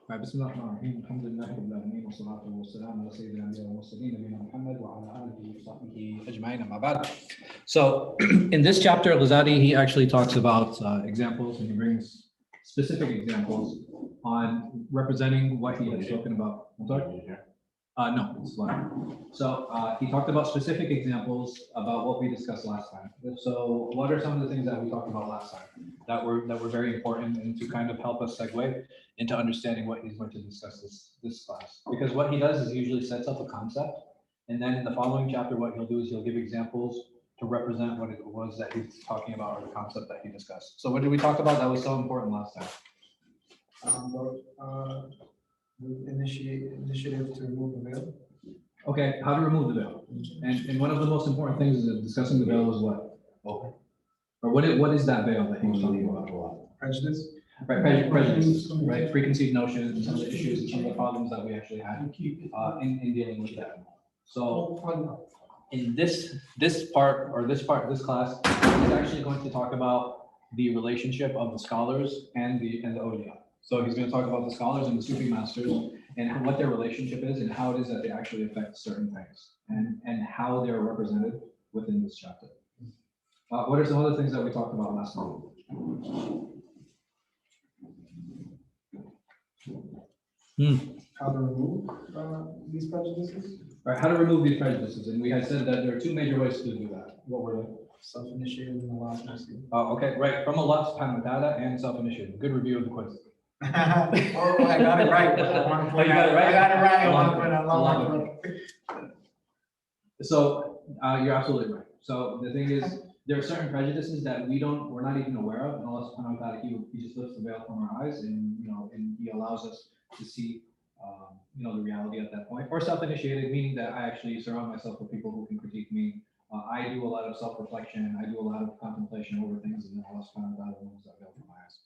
بسم الله الرحمن الرحيم الحمد لله رب العالمين والصلاة والسلام على سيد الأنبياء والمرسلين نبينا محمد وعلى آله وصحبه أجمعين أما بعد. So in this chapter, Ghazāli, he actually talks about examples, and he brings specific examples on representing what he has spoken about. I'm sorry? No, it's live. So he talked about specific examples about what we discussed last time. So what are some of the things that we talked about last time that were very important and to kind of help us segue into understanding what he's going to discuss this class? Because what he does is usually sets up a concept, and then in the following chapter, what he'll do is he'll give examples to represent what it was that he's talking about or the concept that he discussed. So what did we talk about that was so important last time? Initiative to remove the veil. Okay, how to remove the veil. And one of the most important things is that discussing the veil is what? Or what is that veil that he was talking about? Prejudice. Right, prejudice, right? Preconceived notions and some of the issues and some of the problems that we actually had in dealing with that. So in this class is actually going to talk about the relationship of the scholars and the awliya. So he's going to talk about the scholars and the Sufi masters and what their relationship is and how it is that they actually affect certain things and how they're represented within this chapter. What are some other things that we talked about last time? How to remove these prejudices? Right, how to remove these prejudices. And we had said that there are two major ways to do that. What were they? Self-initiated and Allah's mercy. Okay, right. From Allah subhanahu wa ta'ala and self-initiated. Good review of the quiz. Oh, I got it right. Oh, you got it right? I got it right. Allah. So you're absolutely right. So the thing is, there are certain prejudices that we're not even aware of, and Allah subhanahu wa ta'ala, he just lifts the veil from our eyes, and and he allows us to see the reality at that point. Or self-initiated, meaning that I actually surround myself with people who can critique me. I do a lot of self-reflection, I do a lot of contemplation over things, and then Allah subhanahu wa ta'ala removes that veil from my eyes.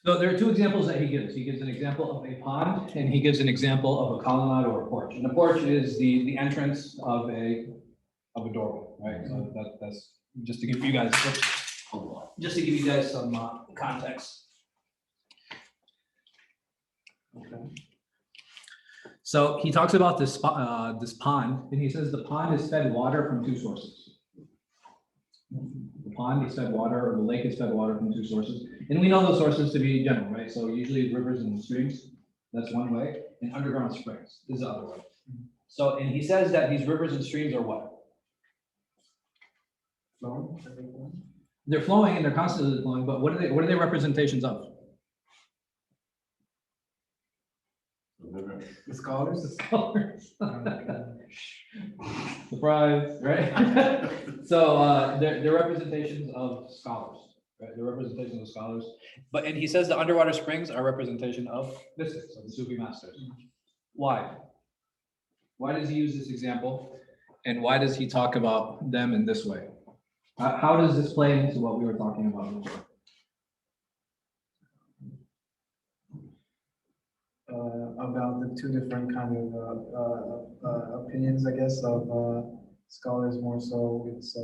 So there are two examples that he gives. He gives an example of a pond, and he gives an example of a colonnade or a porch. And the porch is the entrance of a doorway, right? So that's just to give you guys some context. Okay. So he talks about this pond, and he says the pond is fed water from two sources. The pond is fed water, or the lake is fed water from two sources. And we know those sources to be general, right? So usually rivers and streams, that's one way, and underground springs is the other way. So, and he says that these rivers and streams are what? Flowing. They're flowing and they're constantly flowing, but what are they representations of? The scholars. The scholars. Surprise, right? So they're representations of scholars, right? They're representations of scholars. And he says the underwater springs are representation of mystics, of the Sufi masters. Why? Why does he use this example? And why does he talk about them in this way? How does this play into what we were talking about before? About the two different kind of opinions, I guess, of scholars. More so, it's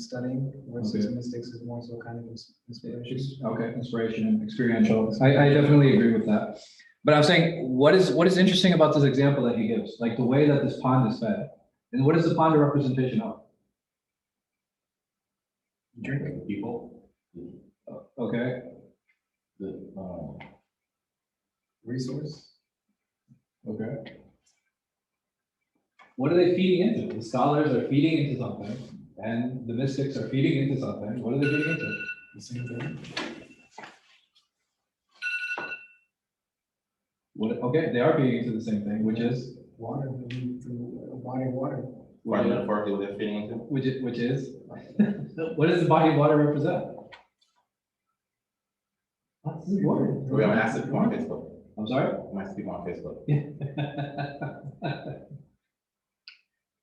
studying versus mystics is more so kind of inspiration. Okay, inspiration and experiential. I definitely agree with that. But I'm saying, what is interesting about this example that he gives, like the way that this pond is fed, and what is the pond a representation of? Drinking people. Okay. The Resource. Okay. What are they feeding into? The scholars are feeding into something, and the mystics are feeding into something. What are they feeding into? The same thing. Okay, they are feeding into the same thing, which is Water. Water. metaphorically what they're feeding into. Which is what does the body of water represent? This is water. We have an acid people on Facebook. I'm sorry? Nice people on Facebook.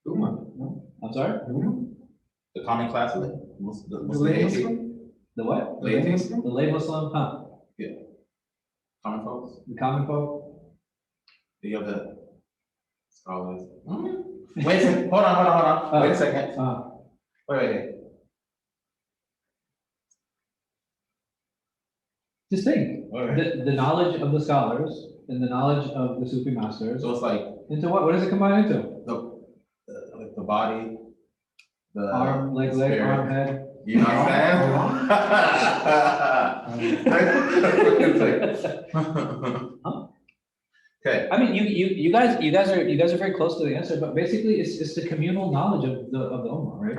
No? I'm sorry? The common class, the lay laity, Muslim? The what? The lay Muslim? The lay Muslim, huh? common folks. The common folk? The other scholars. Wait a second. Hold on. Wait a second. Wait. Just think, Okay. the knowledge of the scholars and the knowledge of the Sufi masters So it's like into what? What does it combine into? the body, the Arm, leg, spirit. arm, head. You know what I'm saying? Okay. I mean, you guys are very close to the answer, but basically it's the communal knowledge of the Ummah, right?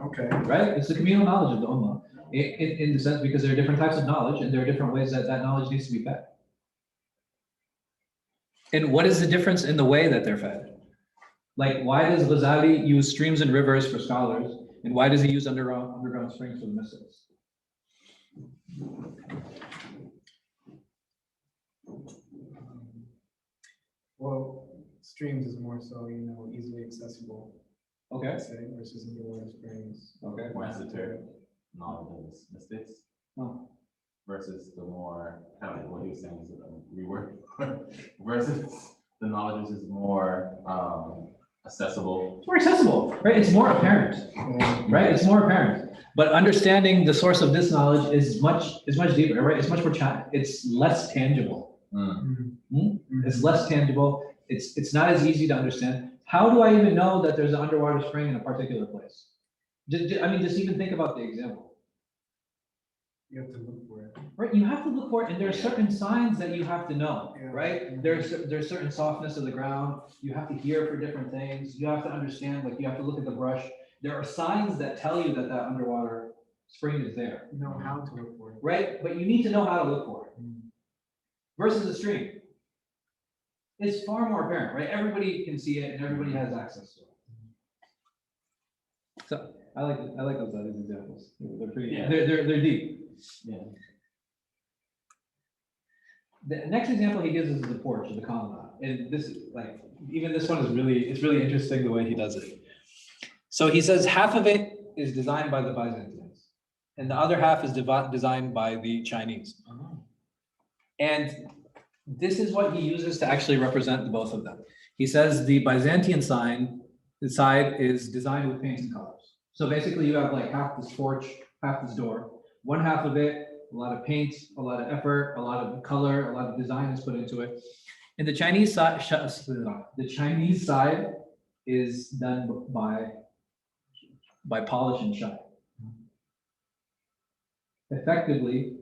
Okay. Right? It's the communal knowledge of the Ummah in the sense because there are different types of knowledge and there are different ways that knowledge needs to be fed. And what is the difference in the way that they're fed? Like, why does Ghazāli use streams and rivers for scholars, and why does he use underground springs for the mystics? Well, streams is more so, easily accessible, Okay. I'd say, versus underwater springs. Okay. More esoteric knowledge of mystics Oh. versus the more kind of like what he was saying is reword versus the knowledge is more accessible. It's more accessible, right? It's more apparent, right? It's more apparent. But understanding the source of this knowledge is much deeper, right? It's much more it's less tangible. It's less tangible. It's not as easy to understand. How do I even know that there's an underwater spring in a particular place? I mean, just even think about the example. You have to look for it. Right, you have to look for it, and there are certain signs that you have to know, Yeah. right? There's certain softness of the ground. You have to hear for different things. You have to understand, like you have to look at the brush. There are signs that tell you that underwater spring is there, You know how to look for it. right? But you need to know how to look for it. Versus a stream, it's far more apparent, right? Everybody can see it, and everybody has access to it. So I like those examples. They're pretty. Yeah. They're deep. Yeah. The next example he gives us is the porch or the colonnade, and this even this one is really interesting the way he does it. So he says half of it is designed by the Byzantines, and the other half is designed by the Chinese. And this is what he uses to actually represent the both of them. He says the Byzantine side is designed with paints and colors. So basically, you have like half this porch, half this door. One half of it, a lot of paint, a lot of effort, a lot of color, a lot of design is put into it. And the Chinese side is done by polish and shine. Effectively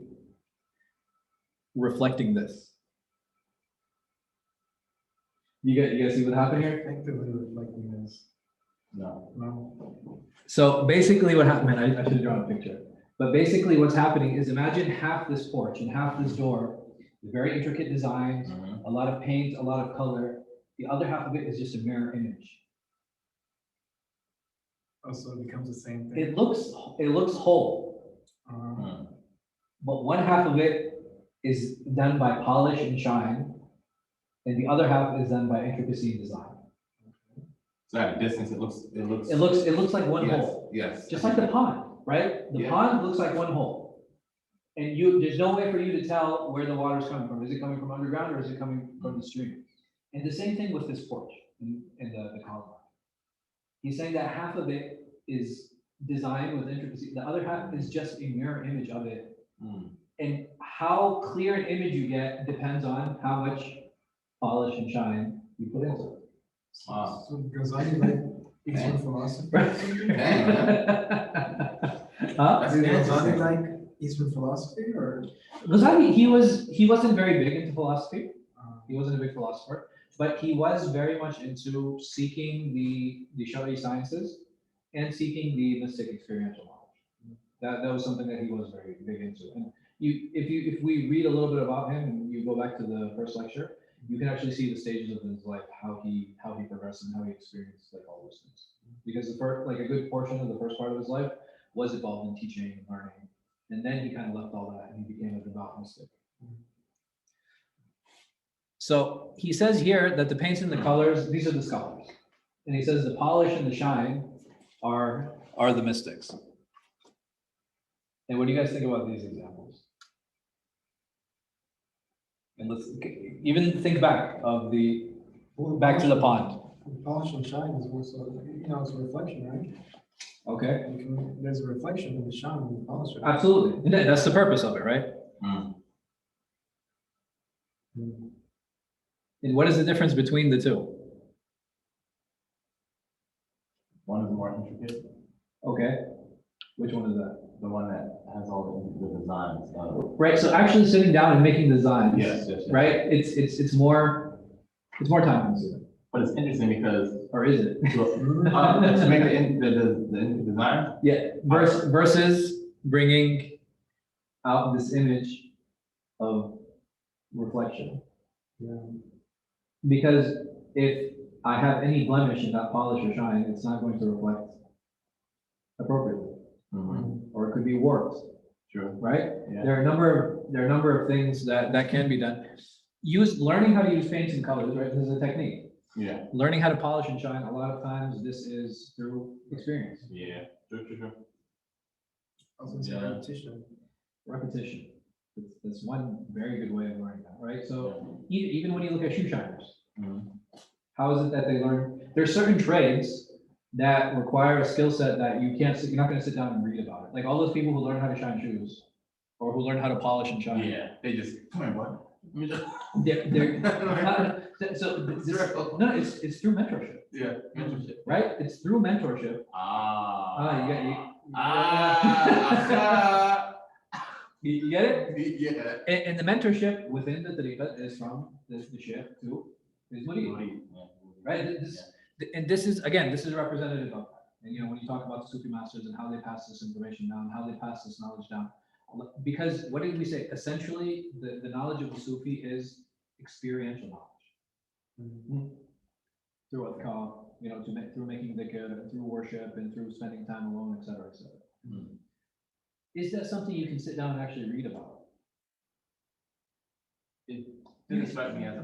reflecting this. You guys see what happened here? Effectively reflecting this. No. No. So basically what happened, I should have drawn a picture. But basically what's happening is imagine half this porch and half this door, very intricate designs, a lot of paint, a lot of color. The other half of it is just a mirror image. Oh, so it becomes the same thing. It looks whole, but one half of it is done by polish and shine, and the other half is done by intricacy and design. So at a distance, it looks. It looks like one hole. Yes. Just like the pond, right? The pond looks like one hole. And there's no way for you to tell where the water's coming from. Is it coming from underground or is it coming from the stream? And the same thing with this porch in the colonnade. He's saying that half of it is designed with intricacy. The other half is just a mirror image of it. And how clear an image you get depends on how much polish and shine you put into it. Wow. So Ghazāli like Eastern philosophy? Huh? Is Ghazāli like Eastern philosophy or? Ghazāli, he wasn't very big into philosophy. He wasn't a big philosopher, but he was very much into seeking the Shari sciences and seeking the mystic experiential knowledge. That was something that he was very big into. And if we read a little bit about him and you go back to the first lecture, you can actually see the stages of his life, how he progressed and how he experienced like all those things. Because a good portion of the first part of his life was involved in teaching and learning, and then he kind of left all that and he became a devout mystic. So he says here that the paints and the colors, these are the scholars, and he says the polish and the shine are the mystics. And what do you guys think about these examples? And let's even think back to the pond. The polish and shine is more so, it's a reflection, right? Okay. There's a reflection in the shine and the polish. Absolutely. And that's the purpose of it, right? And what is the difference between the two? One is more intricate, Okay, which one is that? the one that has all the designs. Right, so actually sitting down and making designs. Yes. Right, it's more time consuming, But it's interesting because or is it? to make the design, Yeah, versus bringing out this image of reflection. Yeah. Because if I have any blemish in that polish or shine, it's not going to reflect appropriately, or it could be warped, true. right? Yeah. There are a number of things that can be done. Learning how to use paints and colors, right? This is a technique. Yeah. Learning how to polish and shine, a lot of times this is through experience. Yeah. True. Also, it's Yeah. repetition. Repetition. That's one very good way of learning that, right? So even when you look at shoe shiners, how is it that they learn? There's certain trades that require a skill set that you're not going to sit down and read about it. Like all those people who learn how to shine shoes, or who learn how to polish and shine. Yeah. They just come here, what? They're not, no, it's through mentorship, Yeah. Mentorship. right? It's through mentorship. You get it? Yeah. And the mentorship within the tariqa is from the sheikh to his murid, right? This is representative of that. And when you talk about the Sufi masters and how they pass this information down, how they pass this knowledge down, because what did we say? Essentially, the knowledge of the Sufi is experiential knowledge. Through what through making dhikr, through worship, and through spending time alone, etc., etc. Is that something you can sit down and actually read about? It didn't strike me as a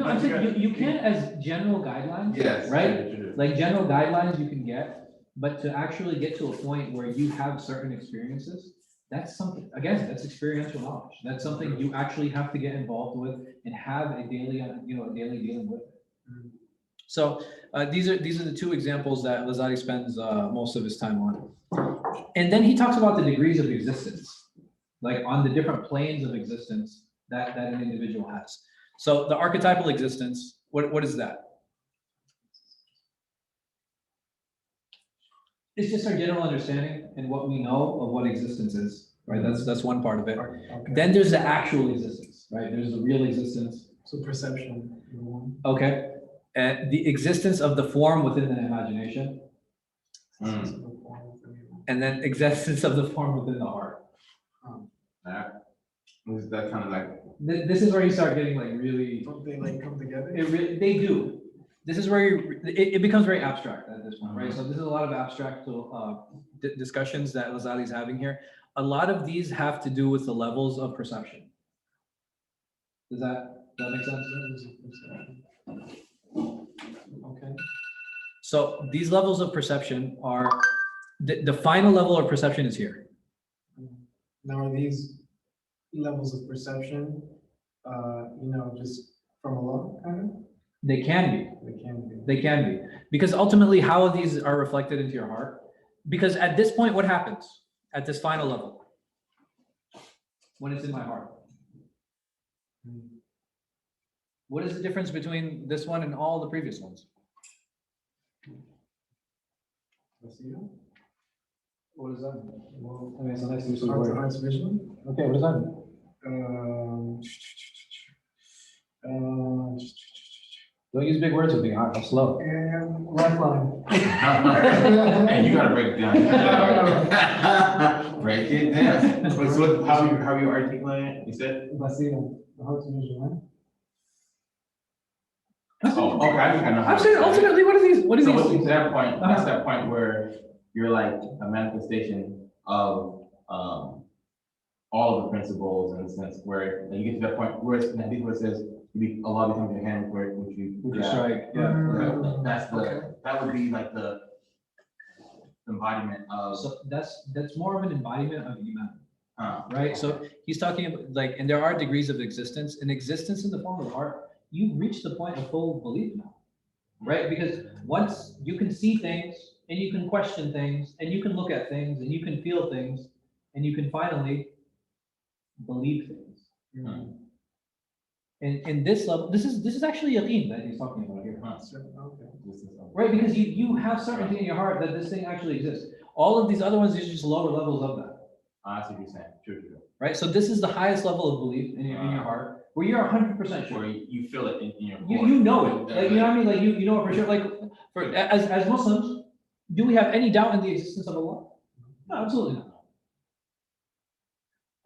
I'm saying you can as general guidelines. Yes. Right? True. Like general guidelines you can get, but to actually get to a point where you have certain experiences, that's something, again, that's experiential knowledge. That's something you actually have to get involved with and have a daily dealing with it. So these are the two examples that Ghazāli spends most of his time on. And then he talks about the degrees of existence, like on the different planes of existence that an individual has. So the archetypal existence, what is that? It's just our general understanding and what we know of what existence is, right? That's one part of it. Okay. Then there's the actual existence, right? There's the real existence. So perception. Okay. And the existence of the form within the imagination. And then existence of the form within the heart. Is that kind of like? This is where you start getting like really. Don't they like come together? They do. This is where it becomes very abstract at this point, right? So this is a lot of abstract discussions that Ghazāli is having here. A lot of these have to do with the levels of perception. Does that make sense? Okay. So these levels of perception are the final level of perception is here. Now, are these levels of perception, just from Allah, kind of? They can be. They can be. They can be. Because ultimately, how these are reflected into your heart. Because at this point, what happens at this final level? When it's in my heart. What is the difference between this one and all the previous ones? What does that mean? Well, I mean, it's a nice use of word. Heart's vision. Okay, what does that mean? Don't use big words with me. I'm slow. Lifeline. Hey, you gotta break it down. Break it down. So how you articulate it? You said? Basira, the heart's vision, right? Oh, okay. I know. I'm saying ultimately, what are these? What is So these? what's that point? That's that point where you're like a manifestation of all of the principles in a sense where you get to that point where it's, where it says Allah becomes your hand where which you strike. Yeah. That would be like the embodiment of. So that's more of an embodiment of Imam, right? Okay. So he's talking about like, and there are degrees of existence. And existence in the form of the heart, you've reached the point of full belief now, right? Because once you can see things and you can question things and you can look at things and you can feel things and you can finally believe things. in this level, this is actually yaqeen that he's talking about here. Okay. Right, because you have certainty in your heart that this thing actually exists. All of these other ones is just lower levels of that. I see what you're saying. True. Right, so this is the highest level of belief in your heart, where you're 100% sure. Where you feel it in your You know it, like, you know what I mean? Like you know it for sure. Like as Muslims, do we have any doubt in the existence of Allah? No, absolutely not.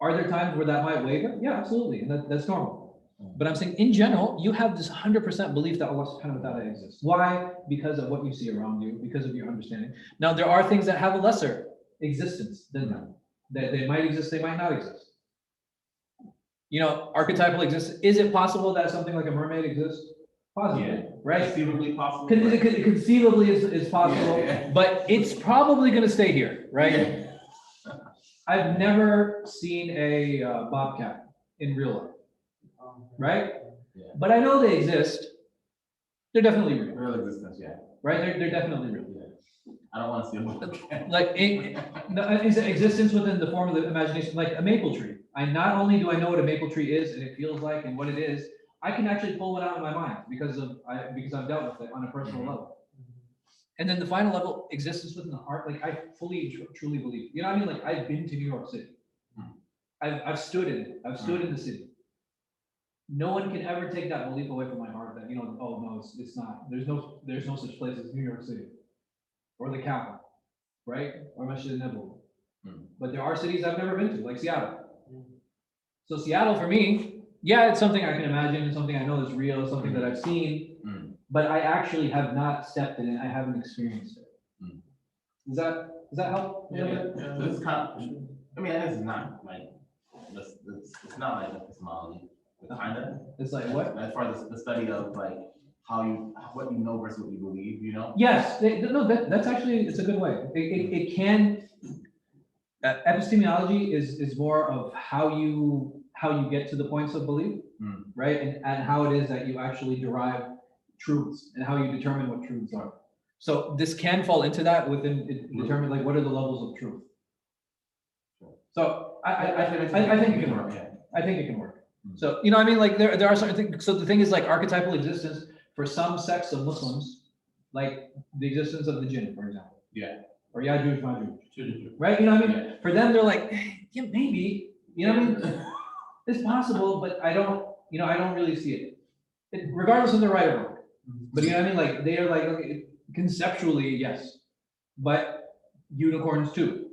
Are there times where that might waver? Yeah, absolutely, and that's normal. But I'm saying in general, you have this 100% belief that Allah subhanahu wa ta'ala exists. Why? Because of what you see around you, because of your understanding. Now, there are things that have a lesser existence than that. That they might exist, they might not exist. You know, archetypal existence. Is it possible that something like a mermaid exists? Possibly, Yeah. Right? Conceivably possible. Conceivably is possible, but it's probably going to stay here, right? Yeah. I've never seen a bobcat in real life, right? Yeah. But I know they exist. They're definitely real, Real existence, yeah. right? They're definitely real. I don't want to see a book. Like is it existence within the form of the imagination, like a maple tree. Not only do I know what a maple tree is and it feels like and what it is, I can actually pull it out in my mind because I've dealt with it on a personal level. And then the final level, existence within the heart, like I fully truly believe. You know what I mean? Like I've been to New York City. I've stood in it. I've stood in the city. No one can ever take that belief away from my heart that, oh no, it's not. There's no such place as New York City. Or the Kaaba, right? Or Masjid al-Nabawi. But there are cities I've never been to, like Seattle. So Seattle for me, yeah, it's something I can imagine, it's something I know is real, it's something that I've seen, but I actually have not stepped in it, I haven't experienced it. Does that help? Yeah. This is kind of, I mean, this is not like, it's not like epistemology, kind of. It's like what? As far as the study of like, what you know versus what you believe, Yes, no, that's actually, it's a good way. It can, epistemology is more of how you get to the points of belief, right? And how it is that you actually derive truths and how you determine what truths are. So this can fall into that determine like what are the levels of truth. So I think it can work. I think it can work. So, you know what I mean? Like there are certain things. So the thing is like archetypal existence for some sects of Muslims, like the existence of the jinn, for example. Yeah. Or Yajuj, Majuj. Right? You know what I mean? Yeah. For them, they're like, yeah, maybe. You know what I mean? It's possible, but I don't really see it. Regardless of the right or wrong. But you know what I mean? Like they are like, okay, conceptually, yes. But unicorns too.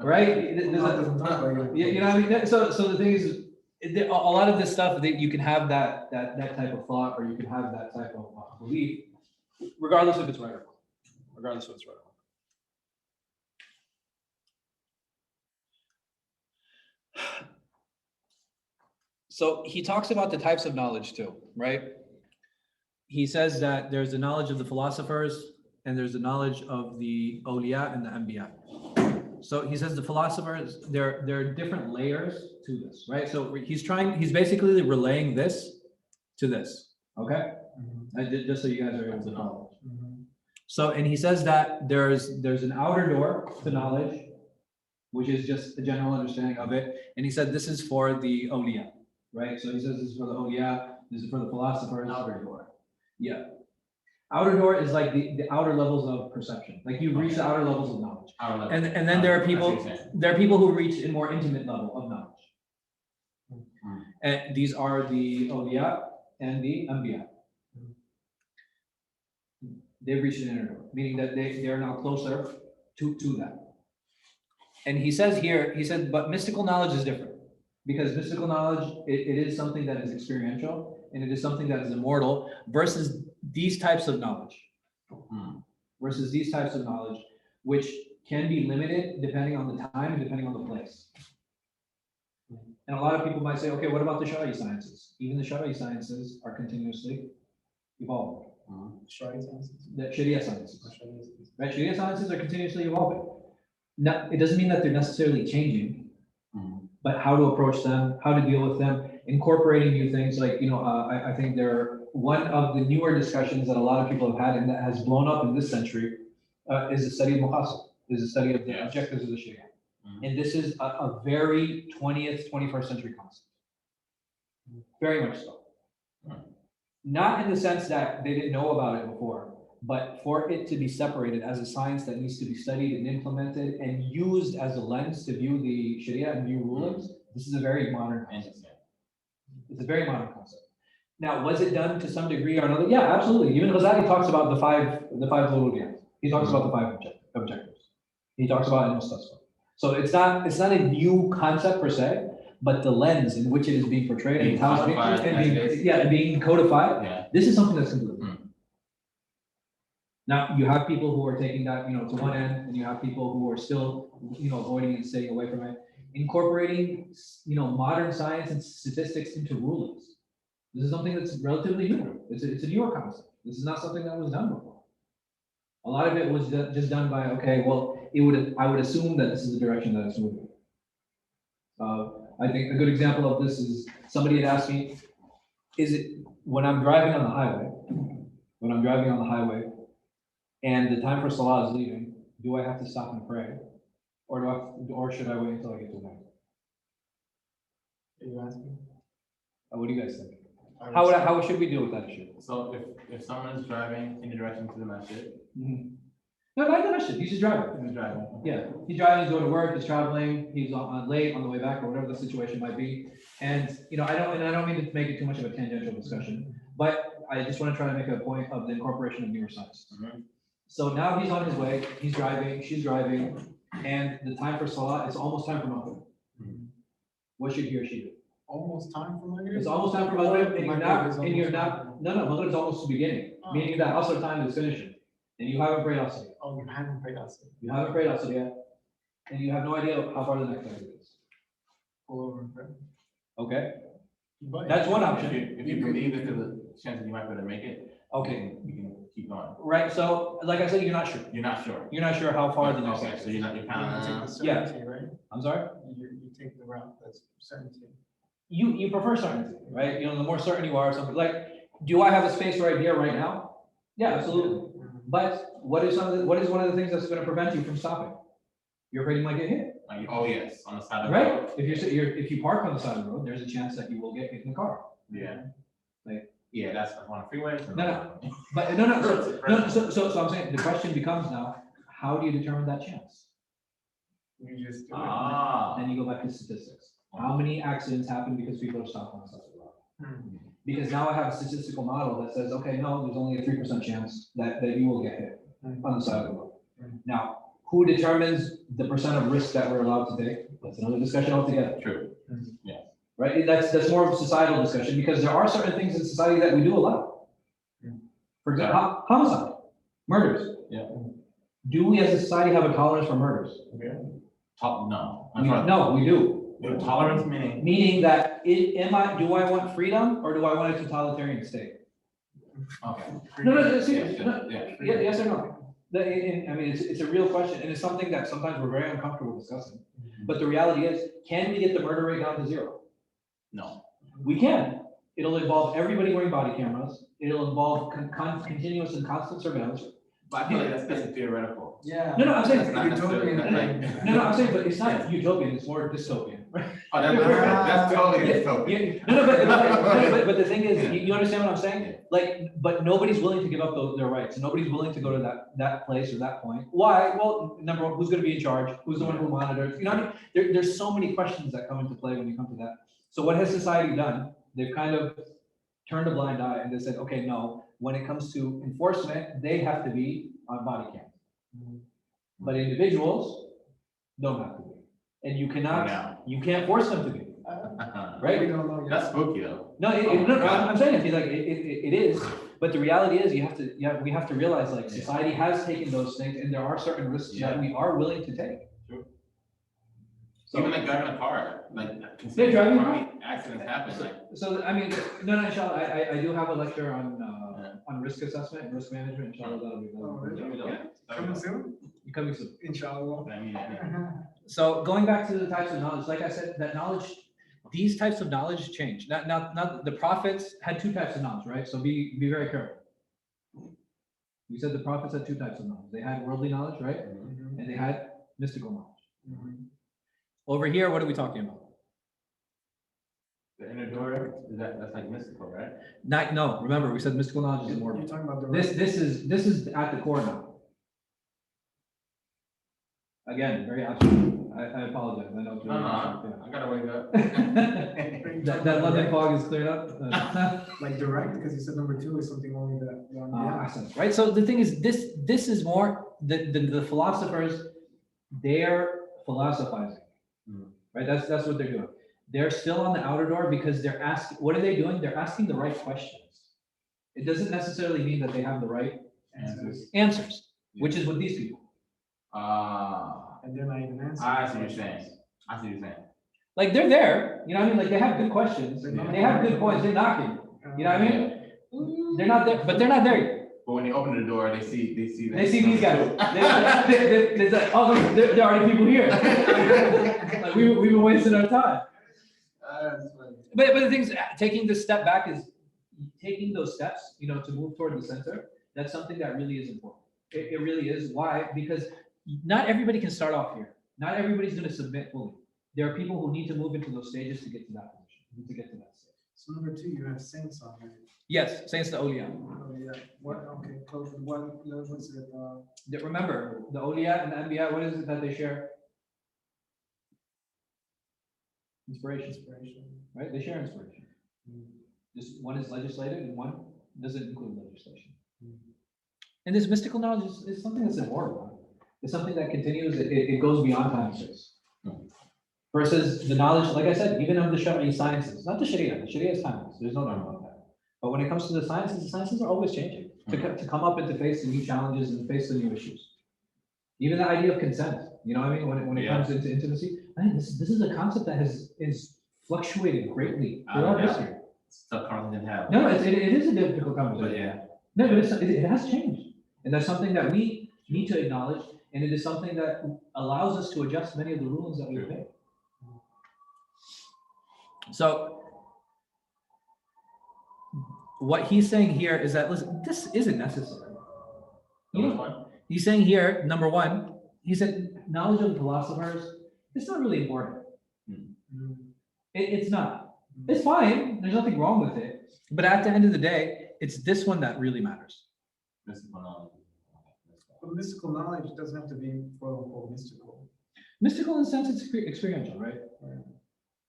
Right? You know what I mean? So the thing is, a lot of this stuff that you can have that type of thought, or you can have that type of belief, regardless if it's right or wrong. Regardless of what's right or wrong. So he talks about the types of knowledge too, right? He says that there's the knowledge of the philosophers and there's the knowledge of the awliya and the anbiya. So he says the philosophers, there are different layers to this, right? So he's basically relaying this to this, okay? Just so you guys are able to follow. So, and he says that there's an outer door to knowledge, which is just a general understanding of it. And he said this is for the awliya, right? So he says this is for the awliya, this is for the philosophers. Outer door. Yeah. Outer door is like the outer levels of perception. Like you reach the outer levels of knowledge. And then there are people who reach a more intimate level of knowledge. And these are the awliya and the anbiya. They've reached an inner door, meaning that they are now closer to that. And he says here, but mystical knowledge is different. Because mystical knowledge, it is something that is experiential, and it is something that is immortal, versus these types of knowledge. Which can be limited depending on the time and depending on the place. And a lot of people might say, okay, what about the Shari sciences? Even the Shari sciences are continuously evolving. Shari sciences. The Sharia sciences. Right? Sharia sciences are continuously evolving. Now, it doesn't mean that they're necessarily changing, but how to approach them, how to deal with them, incorporating new things. Like, I think one of the newer discussions that a lot of people have had and that has blown up in this century is the study of muqasid, is the study of the objectives of the Sharia. And this is a very 20th, 21st century concept. Very much so. Not in the sense that they didn't know about it before, but for it to be separated as a science that needs to be studied and implemented and used as a lens to view the Sharia and view rulings, this is a very modern concept. It's a very modern concept. Now, was it done to some degree or another? Yeah, absolutely. Even Ghazāli talks about the five little games. He talks about the five objectives. He talks about al-Mustasfa. So it's not a new concept per se, but the lens in which it is being portrayed and how it's being codified. Yeah. This is something that's completely different. Now, you have people who are taking that, to one end, and you have people who are still, avoiding and staying away from it. Incorporating, modern science and statistics into rulings. This is something that's relatively new. It's a newer concept. This is not something that was done before. A lot of it was just done by, okay, well, I would assume that this is the direction that it's moving. I think a good example of this is somebody had asked me, is it when I'm driving on the highway, and the time for Salah is leaving, do I have to stop and pray? Or should I wait until I get to the night? Are you asking? What do you guys think? How should we deal with that issue? So if someone is driving in the direction to the masjid, No, not the masjid. He's just driving. he's driving. Yeah, he's driving. He's going to work. He's traveling. He's late on the way back, or whatever the situation might be. And I don't mean to make it too much of a tangential discussion, but I just want to try to make a point of the incorporation of neuroscience. So now he's on his way. He's driving. She's driving, and the time for Salah is almost time for Maghrib. What should he or she do? Almost time for Maghrib? It's almost time for Maghrib, and you're not. No, Maghrib is almost the beginning, meaning that Asr time is finishing, and you haven't prayed Asr yet. Oh, you haven't prayed Asr. You haven't prayed Asr yet, and you have no idea how far the next exit is. Pull over and pray. Okay, But that's one option. If you believe that there's a chance that you might be able to make it, Okay, you can keep going. right. So, like I said, you're not sure. You're not sure. You're not sure how far the next Okay, exit so is. you're kind you take of. the certainty, right? I'm sorry. You take the route that's certainty. You prefer certainty, right? The more certain you are, something like, do I have a space right here, right now? Yeah, absolutely. But what is one of the things that's going to prevent you from stopping? You're afraid you might get hit, Oh yes, on the side of the right? road. If you park on the side of the road, there's a chance that you will get hit in the car. Yeah. Like- Yeah, that's on a freeway. No. But no. So I'm saying the question becomes now, how do you determine that chance? You just do it. Then you go back to statistics. How many accidents happen because people are stopped on the side of the road? Because now I have a statistical model that says, okay, no, there's only a 3% chance that you will get hit on the side of the road. Now, who determines the percent of risk that we're allowed to take? That's another discussion altogether. True. Right? That's more of a societal discussion because there are certain things in society that we do allow. For example, homicide, murders. Yeah. Do we as a society have a tolerance for murders? No. No, we do. Tolerance meaning. Meaning that do I want freedom or do I want a totalitarian state? Okay. No, seriously. Yeah. Yes or no? It's a real question, and it's something that sometimes we're very uncomfortable discussing. But the reality is, can we get the murder rate down to zero? No. We can. It'll involve everybody wearing body cameras. It'll involve continuous and constant surveillance. But I feel like that's theoretical. Yeah. No, I'm saying That's not necessarily. No, I'm saying, but it's not utopian. It's more dystopian. Oh, that's totally dystopian. No, but the thing is, you understand what I'm saying? Like, but nobody's willing to give up their rights. Nobody's willing to go to that place or that point. Why? Well, number one, who's going to be in charge? Who's the one who monitors? There's so many questions that come into play when you come to that. So what has society done? They've kind of turned a blind eye and they said, okay, no, when it comes to enforcement, they have to be on body cam. But individuals don't have to be. And you can't force them to be, right? We don't know yet. That's spooky though. No, I'm saying it is, but the reality is we have to realize like society has taken those things and there are certain risks that we are willing to take. True. So, Even like driving a car, like Yeah, driving a how car. many accidents happen, like. so I mean, no, inshallah, I do have a lecture on risk assessment and risk management, inshallah, that'll be. Oh, really? Yeah. Coming soon? Coming soon. Inshallah. I mean, yeah. So going back to the types of knowledge, like I said, that knowledge, these types of knowledge change. Now the prophets had two types of knowledge, right? So be very careful. We said the prophets had two types of knowledge. They had worldly knowledge, right? And they had mystical knowledge. Over here, what are we talking about? The inner door, that's like mystical, right? No, remember, we said mystical knowledge is You're immortal. talking about the. This is at the core now. Again, very abstract. I apologize. I know it's really abstract, I gotta wake up. yeah. That London fog is cleared up. Like direct, because you said number 2 is something only that. Access, right? So the thing is, this is more the philosophers. They're philosophizing, right? That's what they're doing. They're still on the outer door because they're asking. What are they doing? They're asking the right questions. It doesn't necessarily mean that they have the right answers, which is what these people. And they're not even answering. I see what you're saying. Like they're there, you know what I mean? Like they have good questions. They have good points. They're knocking. You know what I mean? They're not there, but they're not there yet. But when they open the door, they see these guys. They're like, oh, look, there are already people here. Like we've been wasting our time. But the thing is, taking this step back is taking those steps, you know, to move toward the center. That's something that really is important. It really is. Why? Because not everybody can start off here. Not everybody's going to submit fully. There are people who need to move into those stages to get to that position, to get to that stage. So number 2, you have saints on it. Yes, saints the Awliya. Oh yeah. What? Okay. Close. What's it? Remember, the Awliya and the Anbiya, what is it that they share? Inspiration, right? They share inspiration. Just one is legislated and one doesn't include legislation. And this mystical knowledge is something that's immortal. It's something that continues. It goes beyond time and space. Versus the knowledge, like I said, even of the Shari'i sciences, not the Sharia. The Sharia is timeless. There's no doubt about that. But when it comes to the sciences are always changing to come up and to face the new challenges and face the new issues. Even the idea of consent, you know what I mean? When it comes into intimacy, I think this is a concept that is fluctuated greatly throughout history. It's a tough conversation to have. No, it is a difficult conversation. But yeah. No, but it has changed. And that's something that we need to acknowledge. And it is something that allows us to adjust many of the rulings that we've made. So what he's saying here is that, listen, this isn't necessary. He's saying here, number 1, he said, knowledge of the philosophers, it's not really important. It's not. It's fine. There's nothing wrong with it. But at the end of the day, it's this one that really matters. Mystical knowledge. But mystical knowledge doesn't have to be quote unquote mystical. Mystical in the sense it's experiential, right?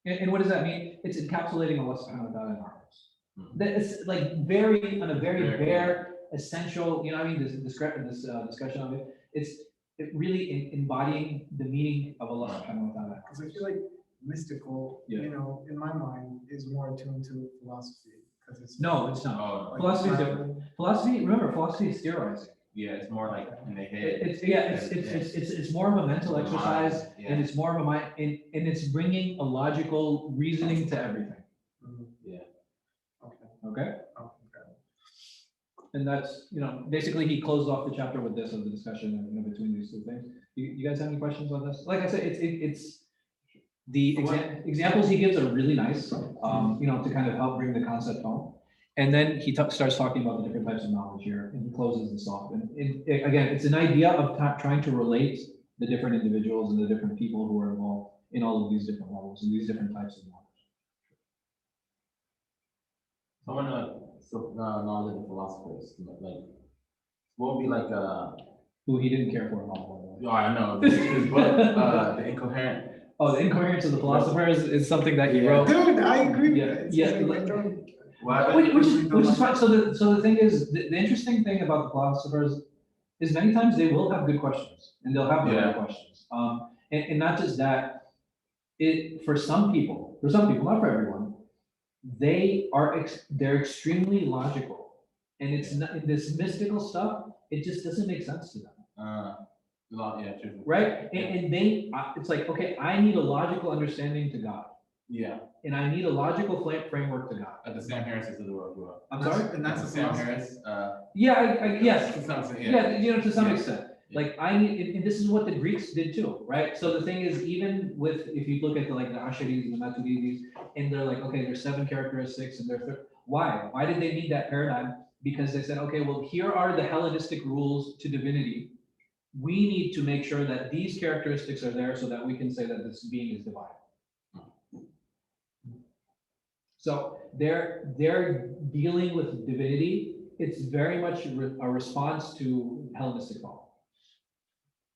And what does that mean? It's encapsulating Allah subhanahu wa ta'ala in our hearts. It's like on a very bare, essential, you know what I mean? This discussion of it, it's really embodying the meaning of Allah subhanahu wa ta'ala. Because I feel like mystical, you know, in my mind, is more attuned to philosophy. No, it's not. Oh, Philosophy is different. Remember, philosophy is theorizing. Yeah, it's more like in the head. It's more of a mental exercise, and it's more of a mind, and it's bringing a logical reasoning to everything. Yeah. Okay. And that's, you know, basically he closed off the chapter with this of the discussion, you know, between these two things. You guys have any questions on this? Like I said, it's the examples he gives are really nice, you know, to kind of help bring the concept home. And then he starts talking about the different types of knowledge here, and he closes this off. And again, it's an idea of trying to relate the different individuals and the different people who are involved in all of these different levels and these different types of knowledge. I want to knowledge of the philosophers. Like, what would be like who he didn't care for at all. Oh, I know. His book, The Incoherent. Oh, The Incoherence of the Philosophers is something that he wrote. Dude, I agree. Which is fine. So the thing is, the interesting thing about the philosophers is many times they will have good questions and they'll have the right questions. And not just that, for some people, not for everyone, they're extremely logical, and it's not this mystical stuff. It just doesn't make sense to them. True. Right? And it's like, okay, I need a logical understanding to God. Yeah. And I need a logical framework to God. At the Sam Harris of the world. I'm sorry? And that's the Sam Harris. Yes. To some extent, yeah, you know, to some extent. Like I need, and this is what the Greeks did too, right? So the thing is, even with, if you look at the Asharis and the Maturidis, and they're like, okay, there's 7 characteristics, and why did they need that paradigm? Because they said, okay, well, here are the Hellenistic rules to divinity. We need to make sure that these characteristics are there so that we can say that this being is divine. So they're dealing with divinity. It's very much a response to Hellenistic thought.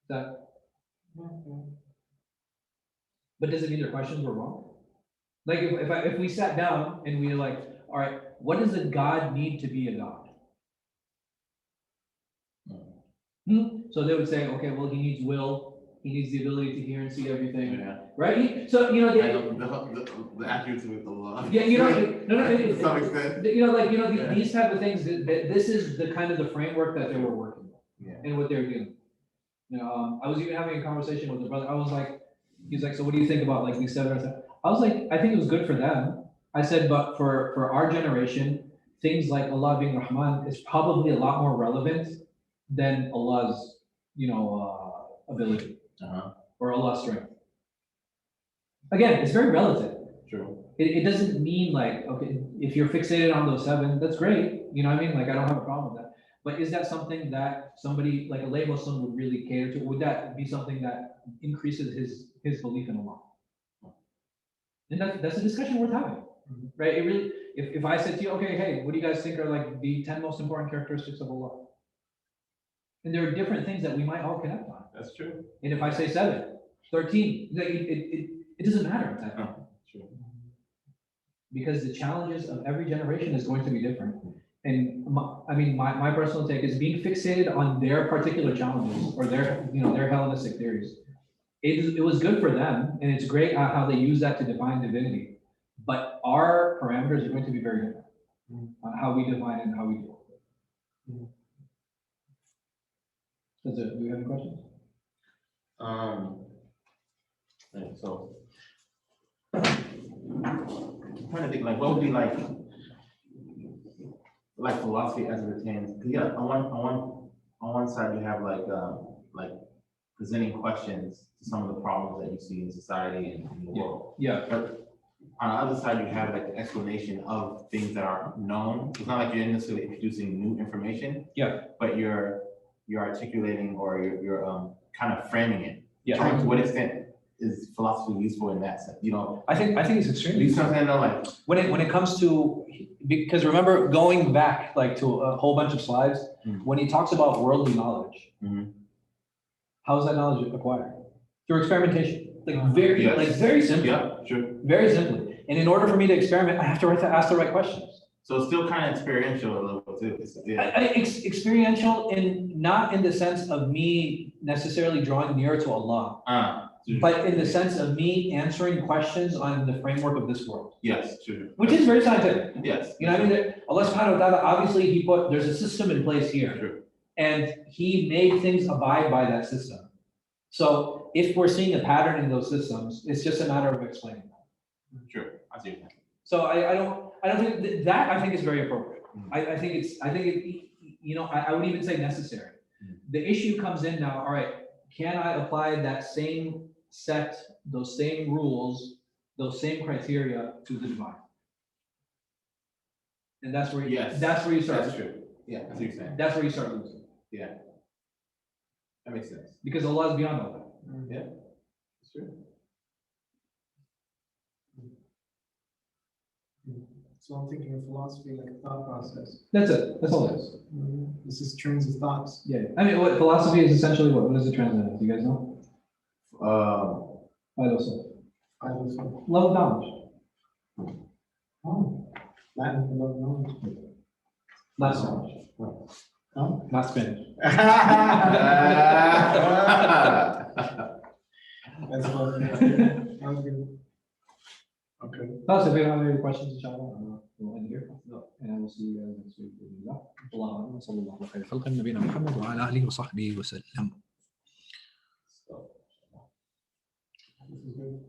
That, but does it mean their questions were wrong? Like if we sat down and we were like, all right, what does a God need to be a God? So they would say, okay, well, he needs will, he needs the ability to hear and see everything, Yeah. right? So you know, The accuracy with the law. yeah, you know, To some extent. you know, like Yeah. these type of things. That this is the kind of the framework that they were working with, Yeah. and what they were doing. You know, I was even having a conversation with the brother. I was like, he's like, so what do you think about like these 7 or 7? I was like, I think it was good for them. I said, but for our generation, things like Allah being Rahman is probably a lot more relevant than Allah's, ability or Allah's strength. Again, it's very relative. True. It doesn't mean like, okay, if you're fixated on those 7, that's great. You know what I mean? Like, I don't have a problem with that. But is that something that somebody like a lay Muslim would really cater to? Would that be something that increases his belief in Allah? And that's a discussion worth having, right? It really, if I said to you, okay, hey, what do you guys think are like the 10 most important characteristics of Allah? And there are different things that we might all connect on. That's true. And if I say 7, 13, it doesn't matter at that point. True. Because the challenges of every generation is going to be different. And my personal take is being fixated on their particular challenges or their Hellenistic theories. It was good for them, and it's great how they use that to define divinity. But our parameters are going to be very different on how we define and how we do it. That's it. Do you have any questions? So I'm trying to think like what would be like philosophy as it pertains. Yeah, on one side you have like presenting questions to some of the problems that you see in society and in the world. Yeah. But on the other side you have like the explanation of things that are known. It's not like you're necessarily introducing new information. Yeah. But you're articulating or you're kind of framing it. Yeah. To what extent is philosophy useful in that sense? I think it's extremely You something like when it comes to, because remember going back like to a whole bunch of slides, when he talks about worldly knowledge, how is that knowledge acquired? Through experimentation. Very simply. Yeah, sure. Very simply. And in order for me to experiment, I have to ask the right questions. So it's still kind of experiential a little bit too. Experiential not in the sense of me necessarily drawing near to Allah, but in the sense of me answering questions on the framework of this world. Yes, true. Which is very scientific. Yes. You know what I mean? Allah subhanahu wa ta'ala, obviously there's a system in place here. True. And he made things abide by that system. So if we're seeing a pattern in those systems, it's just a matter of explaining that. True. I see. So I don't think that I think is very appropriate. I think I would even say necessary. The issue comes in now, all right, can I apply that same set, those same rules, those same criteria to the divine? And that's where that's where you start. That's true. Yeah, that's what you're saying. That's where you start losing. Yeah. That makes sense. Because Allah is beyond all that. Yeah. That's true. So I'm thinking of philosophy like a thought process. That's it. That's all it is. This is trains of thoughts. Yeah. I mean, what philosophy is essentially what? What does it translate into? Do you guys know? Love of knowledge. Oh, Latin for love of knowledge. Not knowledge. No? Not Spanish. That's what. That was good. Okay. So if you don't have any questions, inshallah, we'll end here. And we'll see you guys next week. اللهم صل الله على خير خلق نبينا محمد وعلى آله وصحبه وسلم. This is good.